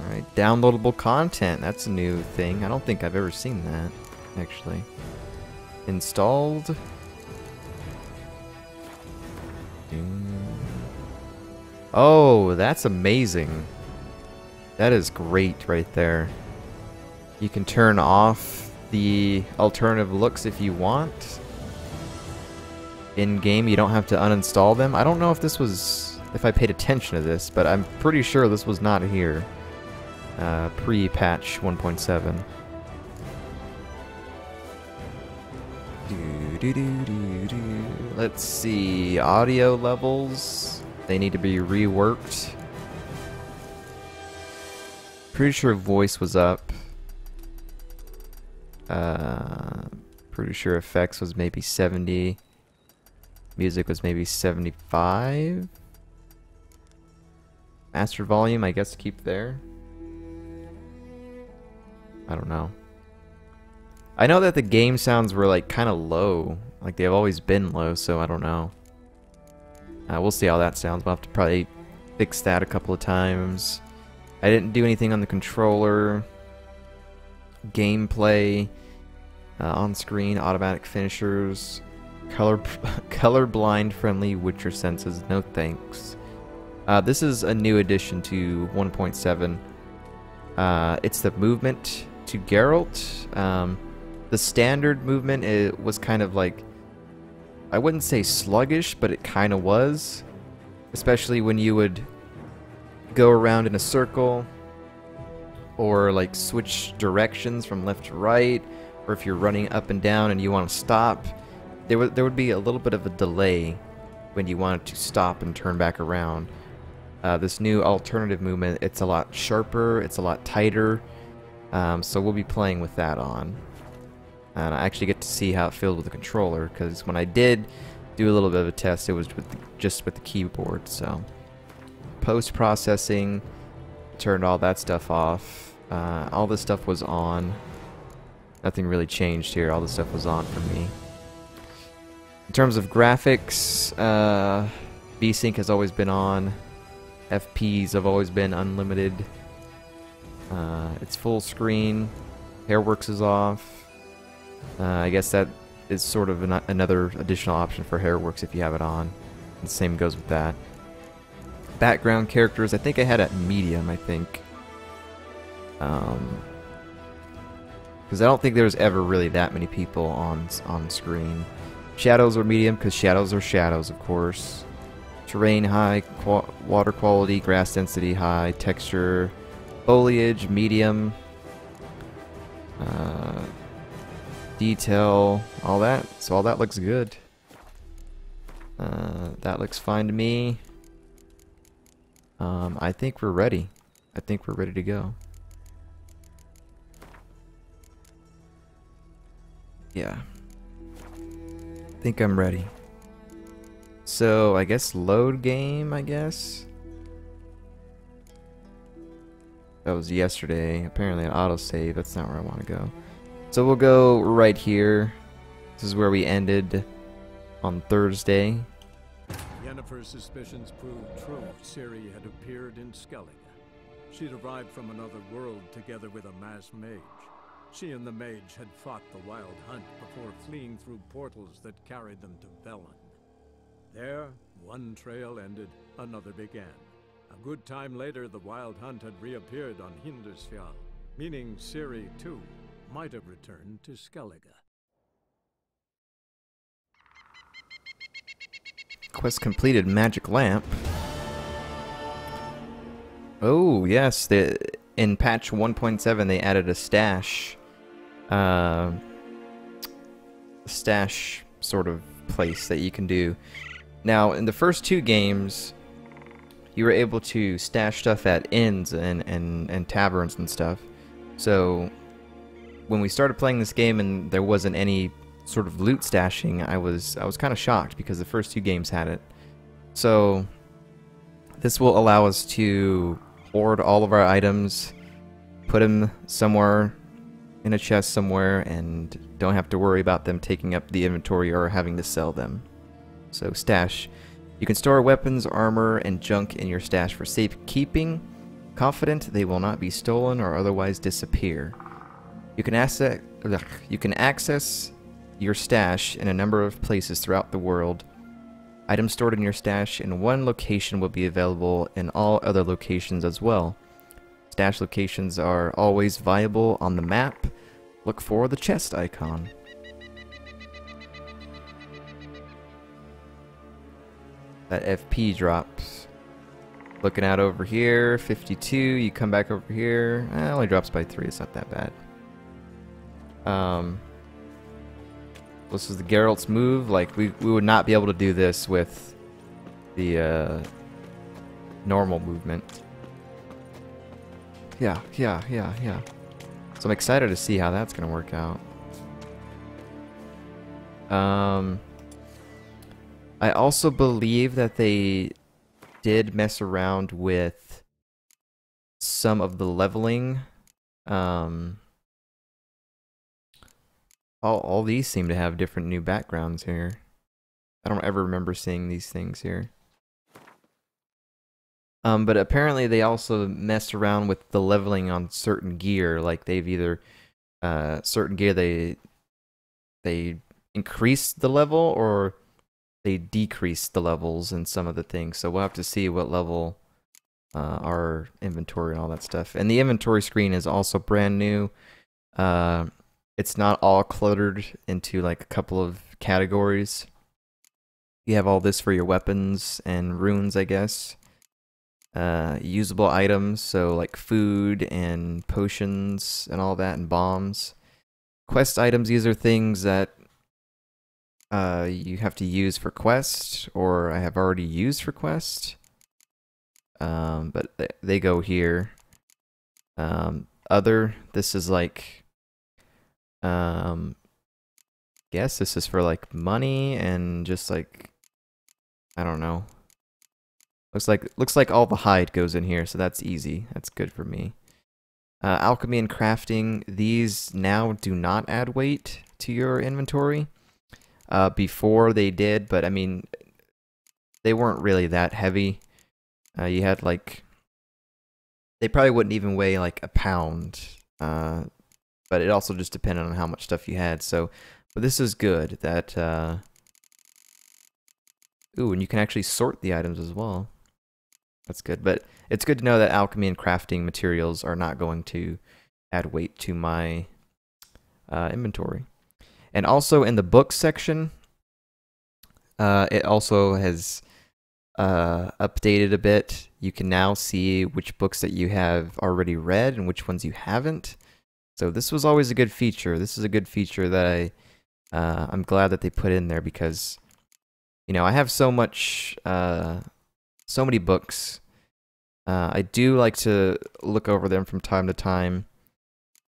Alright, downloadable content. That's a new thing. I don't think I've ever seen that, actually. Installed. Oh, that's amazing. That is great right there. You can turn off the alternative looks if you want. In-game, you don't have to uninstall them. I don't know if this was... if I paid attention to this, but I'm pretty sure this was not here. Pre-patch 1.7. Let's see, audio levels. They need to be reworked. Pretty sure voice was up. Pretty sure effects was maybe 70. Music was maybe 75. Master volume, I guess keep there. I don't know. I know that the game sounds were like kind of low. Like they've always been low, so I don't know. We'll see how that sounds. We'll have to probably fix that a couple of times. I didn't do anything on the controller. Gameplay. On-screen, automatic finishers. Colorblind friendly Witcher senses. No thanks. This is a new addition to 1.7. It's the movement to Geralt. The standard movement, it was kind of like, I wouldn't say sluggish, but it kind of was. Especially when you would go around in a circle, or like switch directions from left to right, or if you're running up and down and you want to stop, there would be a little bit of a delay when you wanted to stop and turn back around. This new alternative movement, it's a lot sharper, it's a lot tighter, so we'll be playing with that on. And I actually get to see how it feels with the controller, because when I did do a little bit of a test, it was just with the keyboard. So post-processing, turned all that stuff off. All this stuff was on. Nothing really changed here. All this stuff was on for me. In terms of graphics, VSync has always been on. FPs have always been unlimited. It's full screen. Hairworks is off. I guess that is sort of another additional option for Hairworks if you have it on. The same goes with that. Background characters, I think I had it medium, I think. Because I don't think there was ever really that many people on screen. Shadows are medium, because shadows are shadows, of course. Terrain high, water quality, grass density high, texture, foliage medium, detail, all that. So all that looks good. That looks fine to me. I think we're ready. I think we're ready to go. Yeah. I think I'm ready. So, I guess load game, I guess? That was yesterday. Apparently an autosave. That's not where I want to go. So we'll go right here. This is where we ended on Thursday. Yennefer's suspicions proved true. Ciri had appeared in Skellige. She'd arrived from another world together with a masked mage. She and the mage had fought the Wild Hunt before fleeing through portals that carried them to Velen. There, one trail ended, another began. A good time later, the Wild Hunt had reappeared on Hindarsfjall, meaning Ciri, too, might have returned to Skellige. Quest completed, magic lamp. Oh, yes, in patch 1.7 they added a stash. Stash sort of place that you can do. Now, in the first two games, you were able to stash stuff at inns and taverns and stuff. So, when we started playing this game and there wasn't any sort of loot stashing, I was kind of shocked because the first two games had it. So, this will allow us to hoard all of our items, put them somewhere in a chest somewhere, and don't have to worry about them taking up the inventory or having to sell them. So stash. You can store weapons, armor, and junk in your stash for safekeeping. Confident they will not be stolen or otherwise disappear. You can access your stash in a number of places throughout the world. Items stored in your stash in one location will be available in all other locations as well. Stash locations are always viable on the map. Look for the chest icon. That FP drops. Looking out over here, 52. You come back over here. It only drops by 3. It's not that bad. This is the Geralt's move. Like, we would not be able to do this with the normal movement. Yeah. So I'm excited to see how that's going to work out. I also believe that they did mess around with some of the leveling. All these seem to have different new backgrounds here. I don't ever remember seeing these things here. But apparently they also messed around with the leveling on certain gear. Like they've either certain gear they increased the level or they decreased the levels in some of the things. So we'll have to see what level our inventory and all that stuff. And the inventory screen is also brand new. It's not all cluttered into like a couple of categories. You have all this for your weapons and runes, I guess. Usable items, so like food and potions and all that, and bombs. Quest items, these are things that you have to use for quest, or I have already used for quest. But they go here. This is like, guess this is for like money and just like, I don't know. Looks like all the hide goes in here, so that's easy. That's good for me. Alchemy and crafting, these now do not add weight to your inventory. Before they did, but I mean, they weren't really that heavy. You had like, they probably wouldn't even weigh like a pound. But it also just depended on how much stuff you had. So, but this is good that, ooh, and you can actually sort the items as well. That's good, but it's good to know that alchemy and crafting materials are not going to add weight to my inventory. And also in the books section, it also has updated a bit. You can now see which books that you have already read and which ones you haven't. So this was always a good feature. This is a good feature that I'm glad that they put in there because, you know, I have so many books. I do like to look over them from time to time.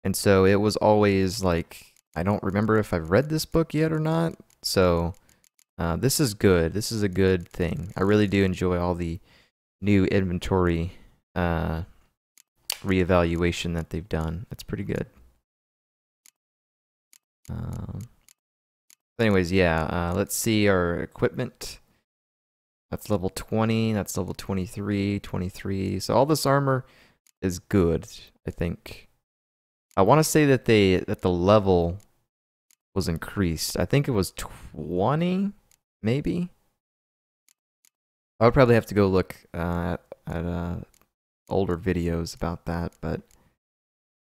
And so it was always like, I don't remember if I've read this book yet or not. So this is good. This is a good thing. I really do enjoy all the new inventory reevaluation that they've done. That's pretty good. Anyways, yeah, let's see our equipment. That's level 20, that's level 23, 23. So all this armor is good, I think. I want to say that the level was increased. I think it was 20, maybe. I would probably have to go look at older videos about that, but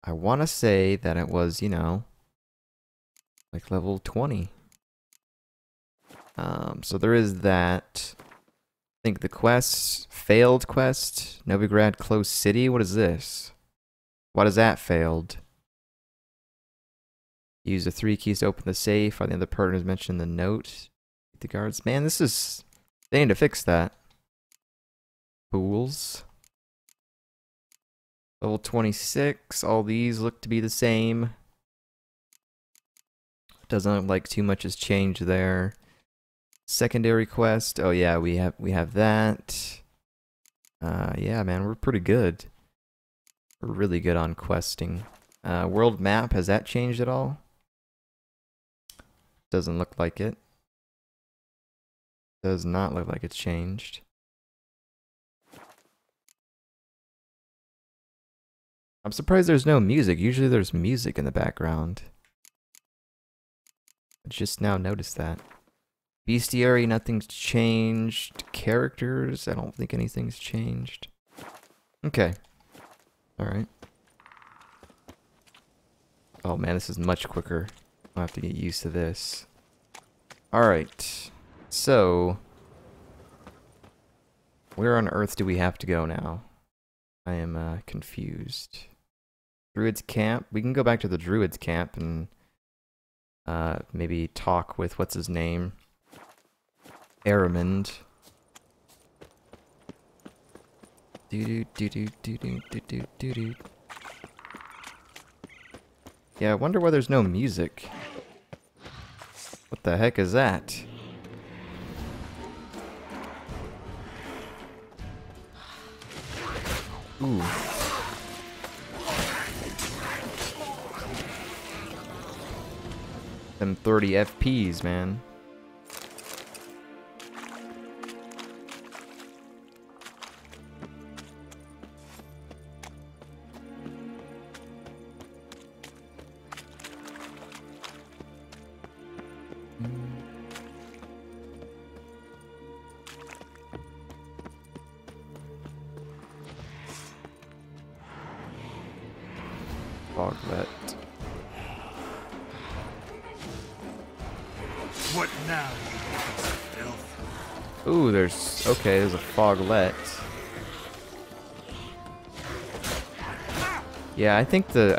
I want to say that it was, you know, like level 20. So there is that. I think the quest, failed quest, Novigrad Close City. What is this? Why does that failed? Use the 3 keys to open the safe. Are the other partners mentioned in the note? The guards. Man, this is, they need to fix that. Fools. Level 26. All these look to be the same. Doesn't look like too much has changed there. Secondary quest. Oh yeah, we have that. Yeah, man, we're pretty good. We're really good on questing. World map, has that changed at all? Doesn't look like it. Does not look like it's changed. I'm surprised there's no music. Usually there's music in the background. I just now noticed that. Bestiary, nothing's changed. Characters, I don't think anything's changed. Okay. Alright. Oh man, this is much quicker. I'll have to get used to this. Alright. So, where on earth do we have to go now? I am confused. Druid's camp? We can go back to the Druid's camp and maybe talk with, what's his name? Aramond. Yeah, I wonder why there's no music. What the heck is that? Ooh. Them 30 FPs, man. Foglet. What now, you filth? Ooh, there's a foglet. Yeah, I think this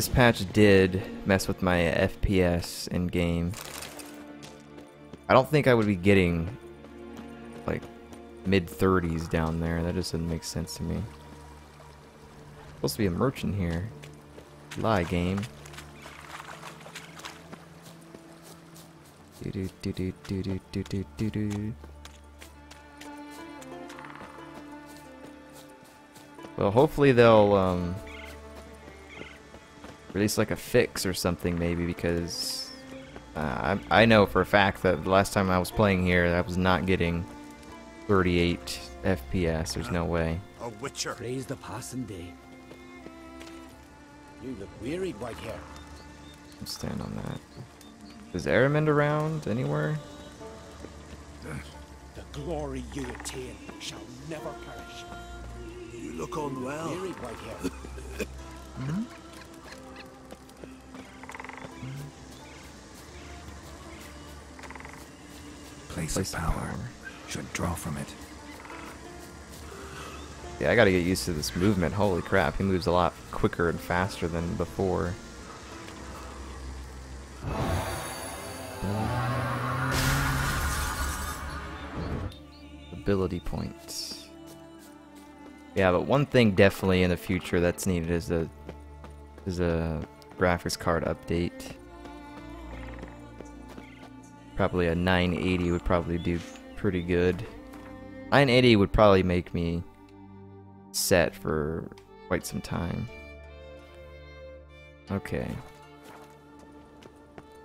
patch did mess with my FPS in game. I don't think I would be getting like mid-30s down there. That just doesn't make sense to me. Supposed to be a merchant here. Lie, game. Well, hopefully they'll release like a fix or something, maybe, because I know for a fact that the last time I was playing here, I was not getting 38 FPS. There's no way. A witcher. Praise the passing day. You look wearied, white hair. I'll stand on that. Is Aramond around anywhere? The glory you attain shall never perish. You look unwell. Wearied, white hair. Place of power. Should draw from it. Yeah, I gotta get used to this movement. Holy crap, he moves a lot quicker and faster than before. Ability points. Yeah, but one thing definitely in the future that's needed is a graphics card update. Probably a 980 would probably do pretty good. 980 would probably make me set for quite some time. Okay.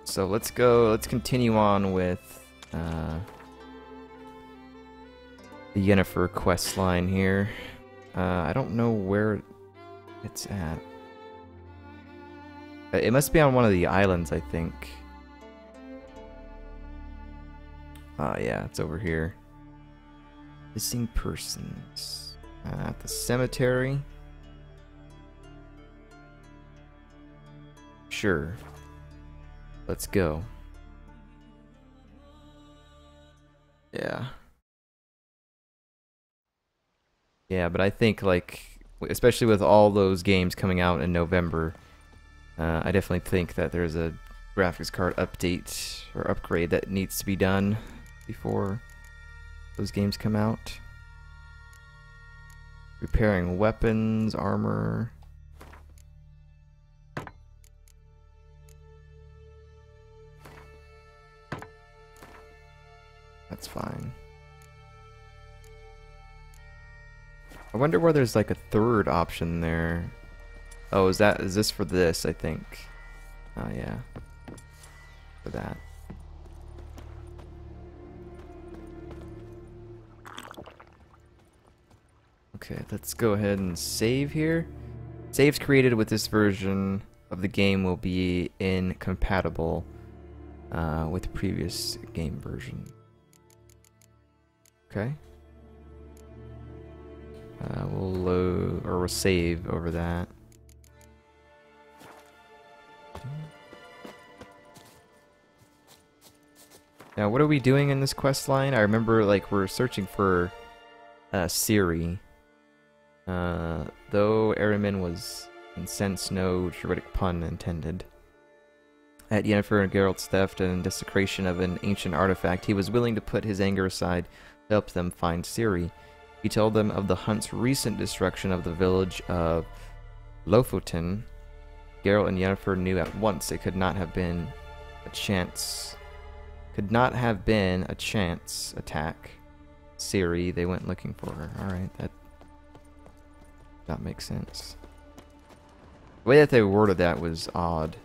So let's continue on with the Yennefer quest line here. I don't know where it's at. It must be on one of the islands, I think. Yeah, it's over here. Missing persons. At the cemetery. Sure. Let's go. Yeah. Yeah, but I think, like, especially with all those games coming out in November, I definitely think that there's a graphics card update or upgrade that needs to be done before those games come out. Repairing weapons, armor. That's fine. I wonder where there's like a third option there. Oh, is this for this, I think. Oh yeah. For that. Okay, let's go ahead and save here. Saves created with this version of the game will be incompatible with the previous game version. Okay. We'll load or we'll save over that. Now, what are we doing in this quest line? I remember, like, we're searching for Ciri. Though Aramin was incensed, no dramatic pun intended, at Yennefer and Geralt's theft and desecration of an ancient artifact, he was willing to put his anger aside to help them find Ciri. He told them of the hunt's recent destruction of the village of Lofoten. Geralt and Yennefer knew at once it could not have been a chance. Could not have been a chance attack. Ciri, they went looking for her. Alright, that makes sense. The way that they worded that was odd.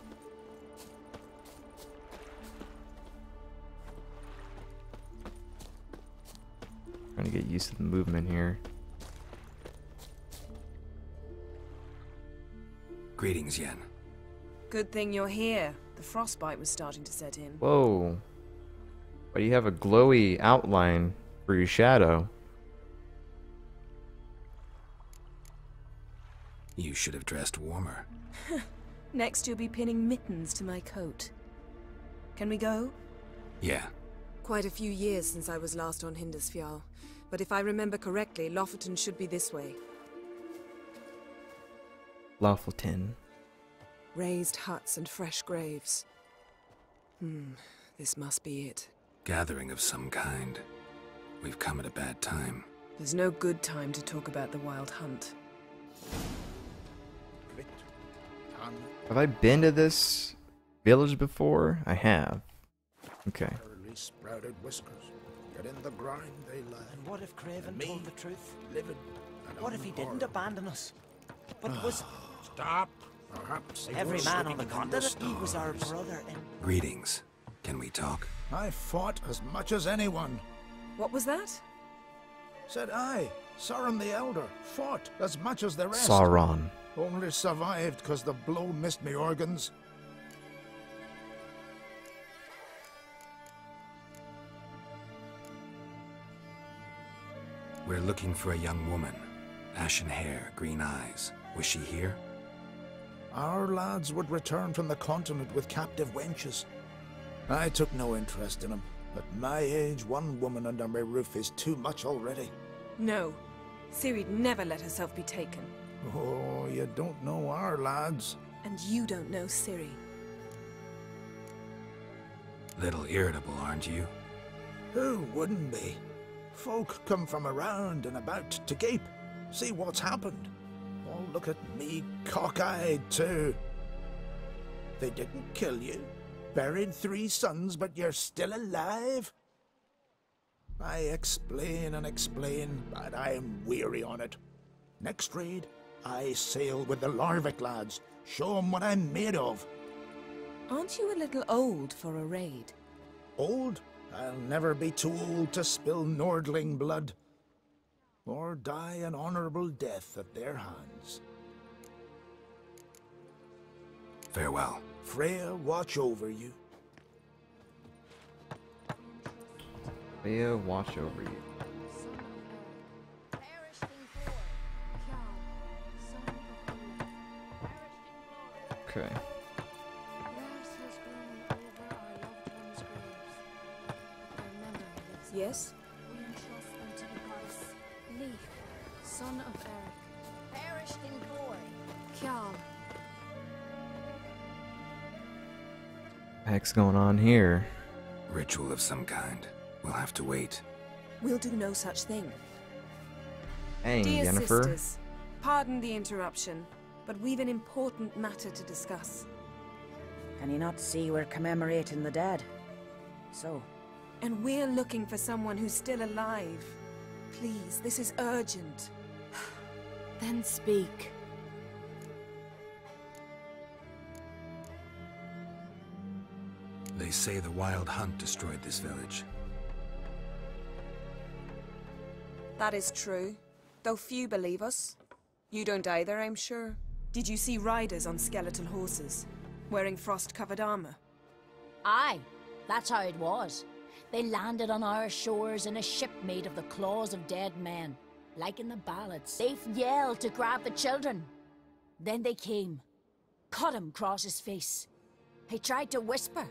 Trying to get used to the movement here. Greetings, Yen. Good thing you're here. The frostbite was starting to set in. Whoa. But you have a glowy outline for your shadow. You should have dressed warmer. Next you'll be pinning mittens to my coat. Can we go? Yeah. Quite a few years since I was last on Hindisfjall, but if I remember correctly, Lofoten should be this way. Lofoten. Raised huts and fresh graves. This must be it. Gathering of some kind. We've come at a bad time. There's no good time to talk about the Wild Hunt. Have I been to this village before? I have. Okay. Early sprouted whiskers, yet in the grind they lie. And what if Craven Me, told the truth? Livid and What if he didn't unborn. abandon us? But was Stop. Perhaps they every were man on the sleeping in the continent? He was our stars. brother and... Greetings. Can we talk? I fought as much as anyone. What was that? Said I, Sauron the Elder, fought as much as the rest. Sauron. Only survived because the blow missed me organs. We're looking for a young woman. Ashen hair, green eyes. Was she here? Our lads would return from the continent with captive wenches. I took no interest in them. At my age, one woman under my roof is too much already. No. Ciri'd never let herself be taken. Oh, you don't know our lads. And you don't know Ciri. Little irritable, aren't you? Who wouldn't be? Folk come from around and about to gape, see what's happened. Oh, look at me, cockeyed too. They didn't kill you. Buried 3 sons, but you're still alive? I explain and explain, but I'm weary on it. Next raid, I sail with the Larvik lads. Show 'em what I'm made of. Aren't you a little old for a raid? Old? I'll never be too old to spill Nordling blood. Or die an honorable death at their hands. Farewell. Freya, watch over you. Freya, watch over you. Okay. Yes? We entrust them to the goddess Leif, son of Eric. Perished in glory. Kjarl. What the heck's going on here? Ritual of some kind. We'll have to wait. We'll do no such thing. Hey, Dear Yennefer. sisters, pardon the interruption, but we've an important matter to discuss. Can you not see we're commemorating the dead? So, And we're looking for someone who's still alive. Please, this is urgent. Then speak. They say the Wild Hunt destroyed this village. That is true. though few believe us. You don't either, I'm sure. Did you see riders on skeletal horses, wearing frost-covered armor? Aye, that's how it was. They landed on our shores in a ship made of the claws of dead men. Like in the ballads, they yelled to grab the children. Then they came, cut him across his face. He tried to whisper,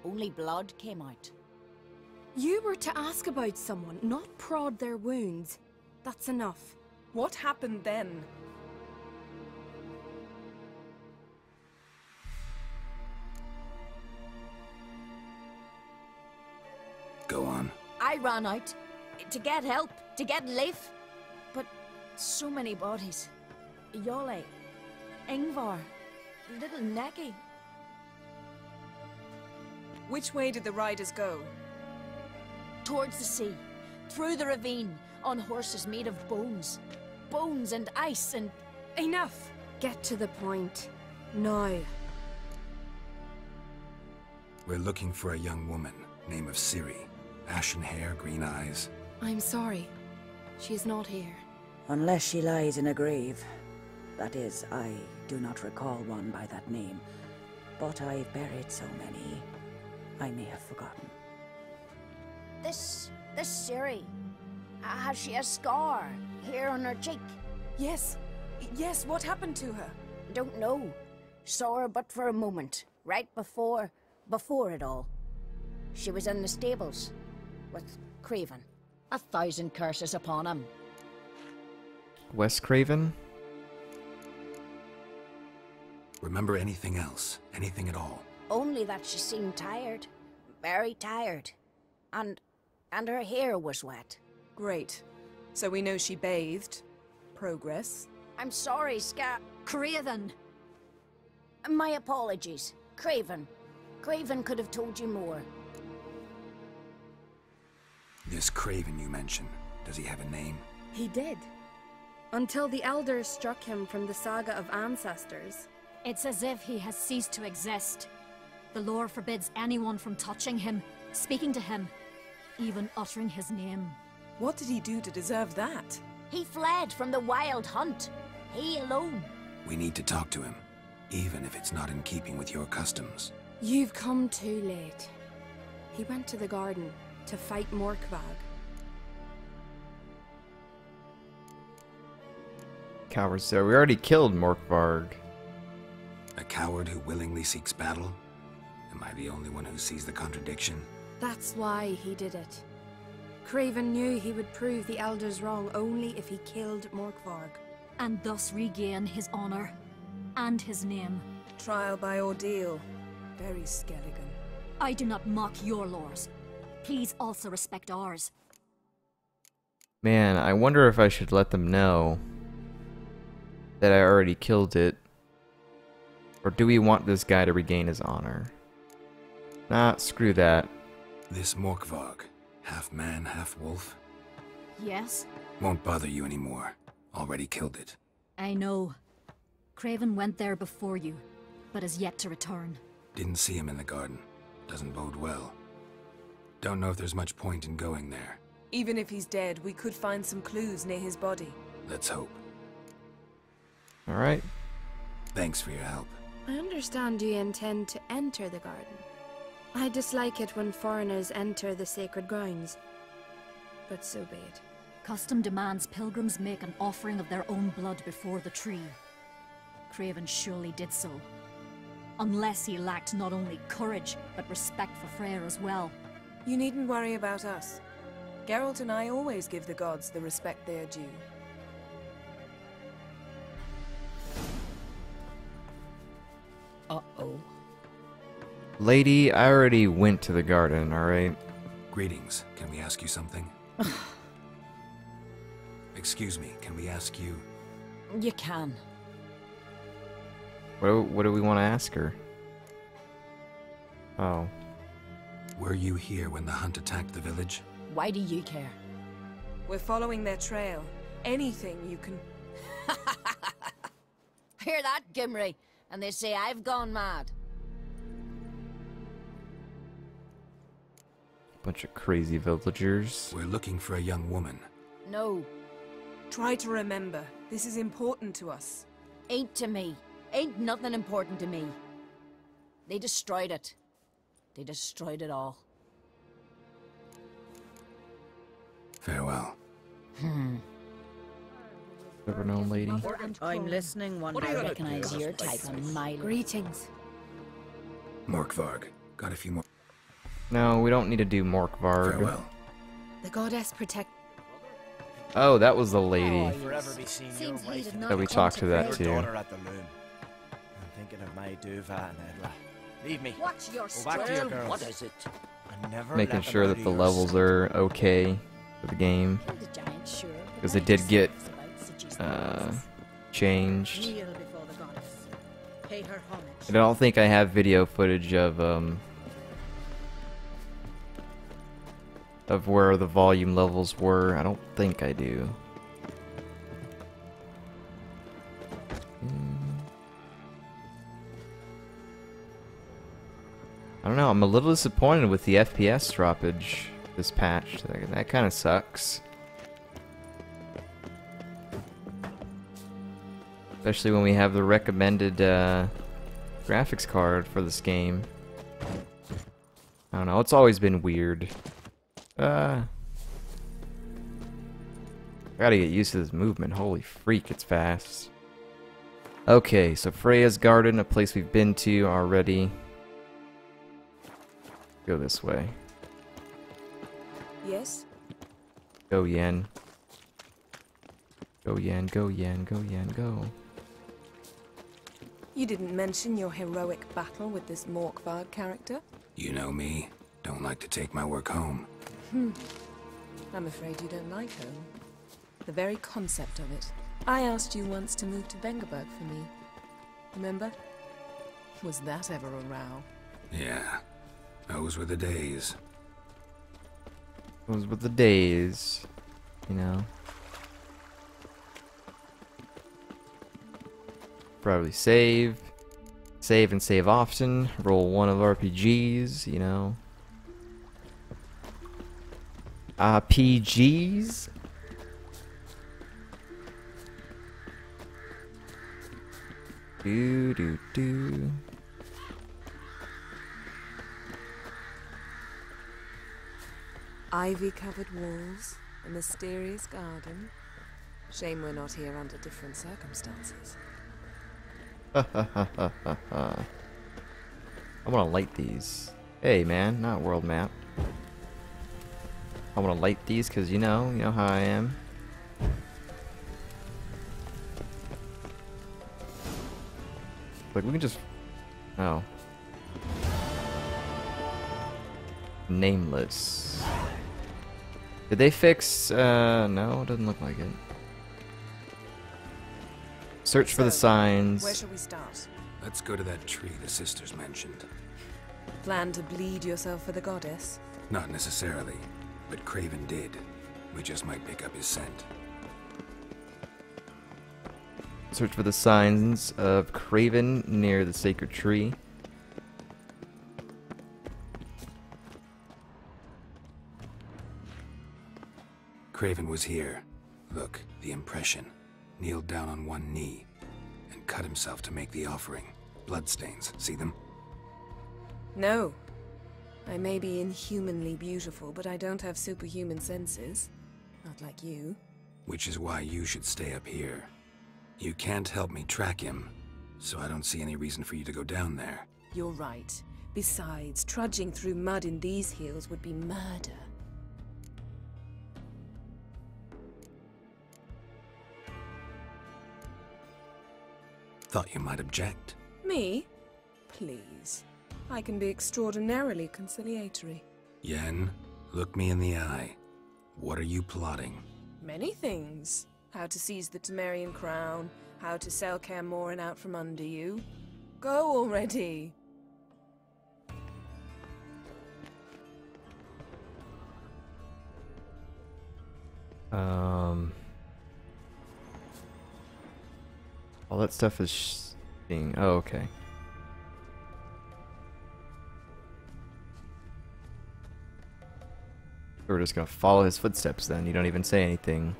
only blood came out. You were to ask about someone, not prod their wounds. That's enough. What happened then? Go on. I ran out to get help, to get Leif. But so many bodies. Yole, Ingvar, little Necky. Which way did the riders go? Towards the sea, through the ravine, on horses made of bones. Bones and ice and... Enough! Get to the point. Now. We're looking for a young woman, name of Ciri. Ashen hair, green eyes. I'm sorry. She is not here. Unless she lies in a grave. That is, I do not recall one by that name. But I've buried so many, I may have forgotten. This Ciri, has she a scar here on her cheek? Yes. Yes, what happened to her? Don't know. Saw her but for a moment, right before it all. She was in the stables with Craven. 1,000 curses upon him. Wes Craven? Remember anything else? Anything at all? Only that she seemed tired. Very tired. And her hair was wet. Great. So we know she bathed. Progress. I'm sorry, Craven. My apologies. Craven. Craven could have told you more. This Craven you mentioned, does he have a name? He did. Until the elders struck him from the saga of ancestors. It's as if he has ceased to exist. The lore forbids anyone from touching him, speaking to him, even uttering his name. What did he do to deserve that? He fled from the wild hunt. He alone. We need to talk to him, even if it's not in keeping with your customs. You've come too late. He went to the garden to fight Morkvag. Cowards there. We already killed Morkvarg. A coward who willingly seeks battle? Am I the only one who sees the contradiction? That's why he did it. Craven knew he would prove the elders wrong only if he killed Morkvarg. And thus regain his honor and his name. Trial by ordeal. Very Skelligan. I do not mock your laws. Please also respect ours. Man, I wonder if I should let them know that I already killed it. Or do we want this guy to regain his honor? Nah, screw that. This Morkvarg, half man, half wolf, Yes? won't bother you anymore. Already killed it. I know. Craven went there before you, but is yet to return. Didn't see him in the garden. Doesn't bode well. Don't know if there's much point in going there. Even if he's dead, we could find some clues near his body. Let's hope. Alright. Thanks for your help. I understand you intend to enter the garden. I dislike it when foreigners enter the sacred grounds. But so be it. Custom demands pilgrims make an offering of their own blood before the tree. Craven surely did so. Unless he lacked not only courage, but respect for Freya as well. You needn't worry about us. Geralt and I always give the gods the respect they are due. Uh-oh. Lady, I already went to the garden, alright? Greetings. Can we ask you something? Excuse me, can we ask you... You can. What do we want to ask her? Oh. Were you here when the hunt attacked the village? Why do you care? We're following their trail. Anything you can... Hear that, Gimri? And they say I've gone mad. Bunch of crazy villagers. We're looking for a young woman. No. Try to remember. This is important to us. Ain't to me. Ain't nothing important to me. They destroyed it. They destroyed it all. Farewell. Never known lady. I'm listening, one I recognize your type a mile. Greetings. Morkvarg. Got a few more. No, we don't need to do Morkvarg. Farewell. The goddess protect. Oh, that was the lady Forever be seen your Seems he wife did and not that we come talked to to that your too. daughter at the loom. I'm thinking of my Duvat and Edla. Leave me. Watch your Go back to your step. girls. What is it? And never Making let them sure out that of the your levels sight. are okay for the game. Killed a giant, sure, but 'Cause they I did have get, sense about such Changed. Kneel before the goddess. Pay her homage. I don't think I have video footage of where the volume levels were. I don't think I do. I don't know, I'm a little disappointed with the FPS droppage this patch. That kind of sucks. Especially when we have the recommended graphics card for this game. I don't know, it's always been weird. I gotta get used to this movement. Holy freak, it's fast. Okay, so Freya's Garden, a place we've been to already. Go this way. Yes? Go Yen. Go Yen, go Yen, go Yen, go. You didn't mention your heroic battle with this Morkvarg character? You know me. Don't like to take my work home. I'm afraid you don't like home. The very concept of it. I asked you once to move to Vengerberg for me. Remember? Was that ever a row? Yeah. Those were the days. Those were the days, you know. Probably save. Save and save often. Roll one of RPGs, you know. RPGs? Do. Ivy-covered walls, a mysterious garden. Shame we're not here under different circumstances. I want to light these. Hey man, not world map. I want to light these because you know how I am. Like we can just, oh, nameless. Did they fix? No, it doesn't look like it. Search for the signs. Where shall we start? Let's go to that tree the sisters mentioned. Plan to bleed yourself for the goddess? Not necessarily, but Craven did. We just might pick up his scent. Search for the signs of Craven near the sacred tree. Craven was here. Look, the impression. Kneeled down on one knee and cut himself to make the offering. Bloodstains, see them? No. I may be inhumanly beautiful, but I don't have superhuman senses. Not like you. Which is why you should stay up here. You can't help me track him, so I don't see any reason for you to go down there. You're right. Besides, trudging through mud in these hills would be murder. Thought you might object. Me? Please. I can be extraordinarily conciliatory. Yen, look me in the eye. What are you plotting? Many things. How to seize the Temerian crown, how to sell Kaer Morhen out from under you. Go already! All that stuff is being... Oh, okay. We're just gonna follow his footsteps then. You don't even say anything.